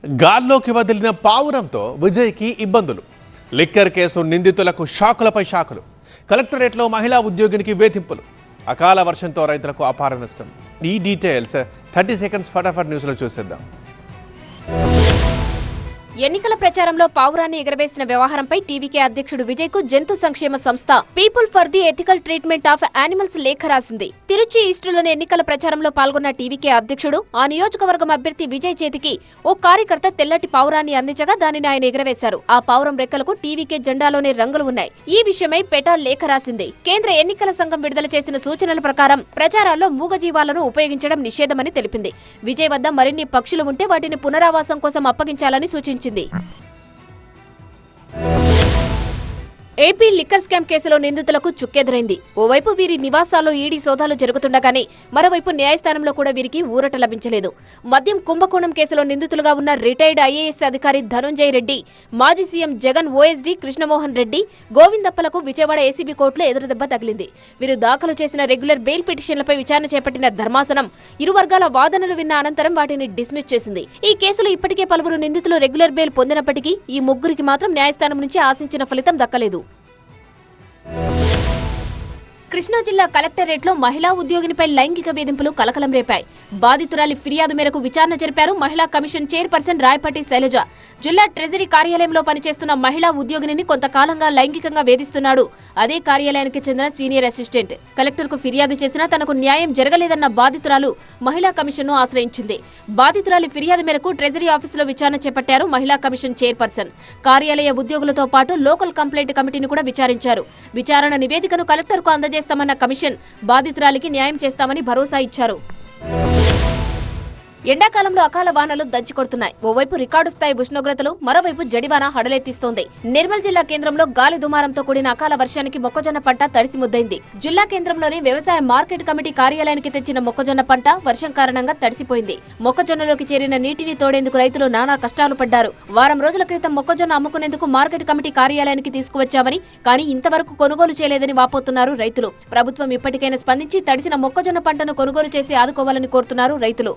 గాల్లోకి వదిలిన పావురంతో విజయ్కి ఇబ్బందులు. లిక్కర్ కేసు నిందితులకు షాకులపై షాకులు. కలెక్టరేట్లో మహిళా ఉద్యోగినికి వేధింపులు. అకాల వర్షంతో రైతులకు అపార నష్టం. ఈ డీటెయిల్స్ 30 సెకండ్స్ ఫటాఫట్ న్యూస్లో చూసేద్దాం. ఎన్నికల ప్రచారంలో పావురాన్ని ఎగరవేసిన వ్యవహారంపై టీవీకే అధ్యక్షుడు విజయ్ కు జంతు సంక్షేమ సంస్థ people for the ethical treatment of animals లేఖ రాసింది. తిరుచి ఈస్టులోని ఎన్నికల ప్రచారంలో పాల్గొన్న టీవీకే అధ్యక్షుడు ఆ నియోజకవర్గం అభ్యర్థి విజయ్ చేతికి ఓ కార్యకర్త తెల్లటి పావురాన్ని అందించగా దానిని ఆయన ఎగరవేశారు. ఆ పావురం రెక్కలకు టీవీకే జెండాలోని రంగులు ఉన్నాయి. ఈ విషయమై పెటాల్ లేఖ రాసింది. కేంద్ర ఎన్నికల సంఘం విడుదల చేసిన సూచనల ప్రకారం ప్రచారాల్లో మూగజీవాలను ఉపయోగించడం నిషేధమని తెలిపింది. విజయ్ వద్ద మరిన్ని పక్షులు ఉంటే వాటిని పునరావాసం కోసం అప్పగించాలని సూచించింది. ఏపీ లిక్కర్ స్కామ్ కేసులో నిందితులకు చుక్కెదురైంది. ఓవైపు వీరి నివాసాల్లో ఈడీ సోదాలు జరుగుతుండగానే మరోవైపు న్యాయస్థానంలో కూడా వీరికి ఊరట లభించలేదు. మద్యం కుంభకోణం కేసులో నిందితులుగా ఉన్న రిటైర్డ్ ఐఏఎస్ అధికారి ధనుంజయ్ రెడ్డి, మాజీ సీఎం జగన్ ఓఎస్డీ కృష్ణమోహన్ రెడ్డి, గోవిందప్పలకు విజయవాడ ఏసీబీ కోర్టులో ఎదురుదెబ్బ తగిలింది. వీరు దాఖలు చేసిన రెగ్యులర్ బెయిల్ పిటిషన్లపై విచారణ చేపట్టిన ధర్మాసనం ఇరు వర్గాల వాదనలు విన్న అనంతరం వాటిని డిస్మిస్ చేసింది. ఈ కేసులో ఇప్పటికే పలువురు నిందితులు రెగ్యులర్ బెయిల్ పొందినప్పటికీ ఈ ముగ్గురికి మాత్రం న్యాయస్థానం నుంచి ఆశించిన ఫలితం దక్కలేదు. కృష్ణా జిల్లా కలెక్టరేట్లో మహిళా ఉద్యోగినిపై లైంగిక వేధింపులు కలకలం రేపాయి. బాధితురాలి ఫిర్యాదు మేరకు విచారణ జరిపారు మహిళా కమిషన్ చైర్పర్సన్ రాయపాటి శైలజ. జిల్లా ట్రెజరీ కార్యాలయంలో పనిచేస్తున్న మహిళా ఉద్యోగిని కొంతకాలంగా లైంగికంగా వేధిస్తున్నాడు అదే కార్యాలయానికి చెందిన సీనియర్ అసిస్టెంట్. కలెక్టర్కు ఫిర్యాదు చేసినా తనకు న్యాయం జరగలేదన్న బాధితురాలు మహిళా కమిషన్ను ఆశ్రయించింది. బాధితురాలి ఫిర్యాదు మేరకు ట్రెజరీ ఆఫీసులో విచారణ చేపట్టారు మహిళా కమిషన్ చైర్పర్సన్. కార్యాలయ ఉద్యోగులతో పాటు లోకల్ కంప్లైంట్ కమిటీని కూడా విచారించారు. విచారణ నివేదికను కలెక్టర్కు అందజేస్తామన్న కమిషన్ బాధితురాలికి న్యాయం చేస్తామని భరోసా ఇచ్చారు. ఎండాకాలంలో అకాల వానలు దంచికొడుతున్నాయి. ఓవైపు రికార్డు స్థాయి ఉష్ణోగ్రతలు, మరోవైపు జడివాన హడలెత్తిస్తోంది. నిర్మల్ జిల్లా కేంద్రంలో గాలి దుమారంతో కూడిన అకాల వర్షానికి మొక్కజొన్న పంట తడిసి ముద్దైంది. జిల్లా కేంద్రంలోని వ్యవసాయ మార్కెట్ కమిటీ కార్యాలయానికి తెచ్చిన మొక్కజొన్న పంట వర్షం కారణంగా తడిసిపోయింది. మొక్కజొన్నలోకి చేరిన నీటిని తోడేందుకు రైతులు నానా కష్టాలు పడ్డారు. వారం రోజుల క్రితం మొక్కజొన్న అమ్ముకునేందుకు మార్కెట్ కమిటీ కార్యాలయానికి తీసుకువచ్చామని, కానీ ఇంతవరకు కొనుగోలు చేయలేదని వాపోతున్నారు రైతులు. ప్రభుత్వం ఇప్పటికైనా స్పందించి తడిసిన మొక్కజొన్న పంటను కొనుగోలు చేసి ఆదుకోవాలని కోరుతున్నారు రైతులు.